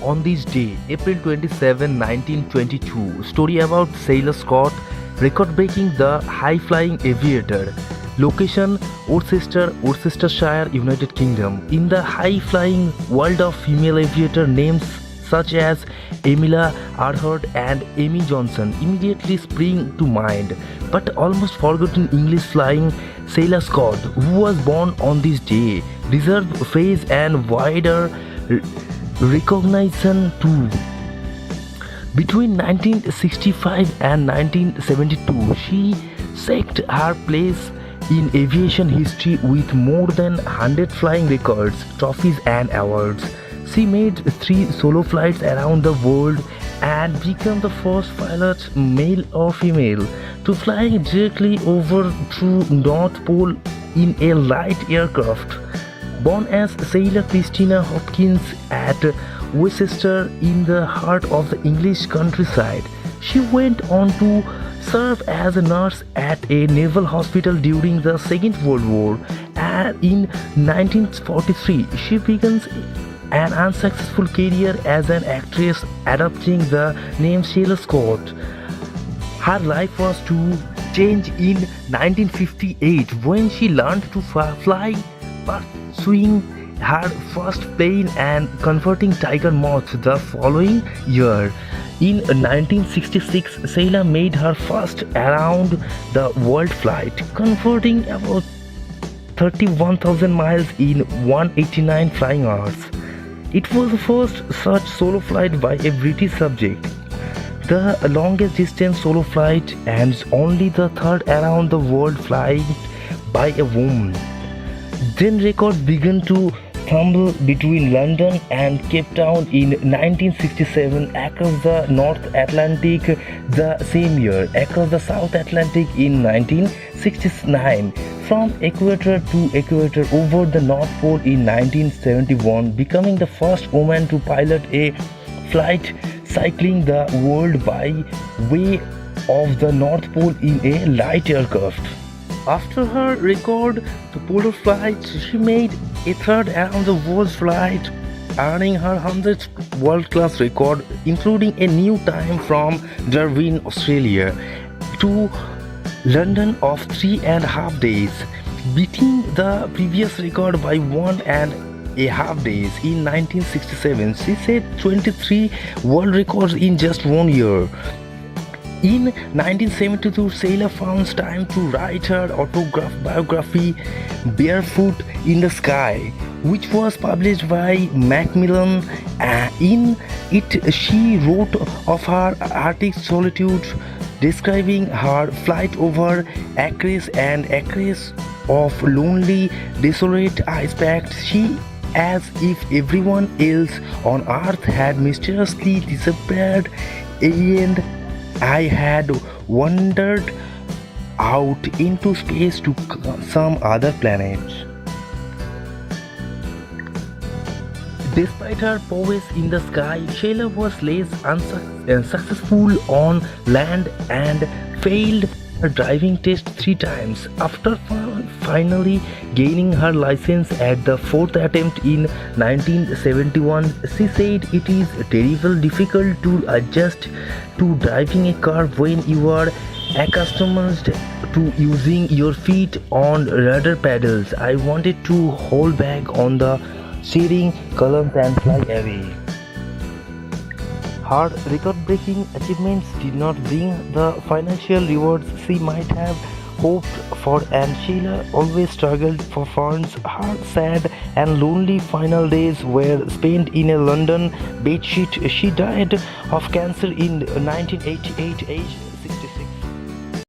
On this day, April 27, 1922, story about Sheila Scott, record-breaking the high-flying Aviator. Location: Worcester, Worcestershire, United Kingdom. In the high-flying world of female aviator, names such as Amelia, Earhart and Amy Johnson immediately spring to mind, but almost forgotten English flying Sheila Scott, who was born on this day, deserves praise and wider recognition too. Between 1965 and 1972, she shaped her place in aviation history with more than 100 flying records, trophies and awards. She made 3 solo flights around the world and became the first pilot, male or female, to fly directly over to North Pole in a light aircraft. Born as Sheila Christine Hopkins at Worcester in the heart of the English countryside, she went on to serve as a nurse at a naval hospital during the Second World War, and in 1943 she begins an unsuccessful career as an actress, adopting the name Sheila Scott. Her life was to change in 1958 when she learned to fly, pursuing her first plane and converting Tiger Moth the following year. In 1966, Sheila made her first around the world flight, converting about 31,000 miles in 189 flying hours. It was the first such solo flight by a British subject, the longest distance solo flight, and only the third around the world flight by a woman. Then records began to tumble between London and Cape Town in 1967, across the North Atlantic the same year, across the South Atlantic in 1969, from equator to equator over the North Pole in 1971, becoming the first woman to pilot a flight cycling the world by way of the North Pole in a light aircraft. After her record, the polar flight, she made a third around the world flight, earning her 100th world-class record, including a new time from Darwin, Australia, to London of 3.5 days, beating the previous record by 1.5 days. In 1967, she set 23 world records in just 1 year. In 1972, Sheila found time to write her autobiography, Barefoot in the Sky, which was published by Macmillan. In it, she wrote of her Arctic solitude, describing her flight over acres and acres of lonely, desolate ice-packed sea, as if everyone else on Earth had mysteriously disappeared and I had wandered out into space to some other planet. Despite her prowess in the sky, Sheila was less unsuccessful on land and failed her driving test 3 times. After finally gaining her license at the 4th attempt in 1971, she said it is terribly difficult to adjust to driving a car when you are accustomed to using your feet on rudder pedals. I wanted to hold back on the steering columns and fly away. Her record-breaking achievements did not bring the financial rewards she might have hoped for, and Sheila always struggled for funds. Her sad and lonely final days were spent in a London bedsheet. She died of cancer in 1988, aged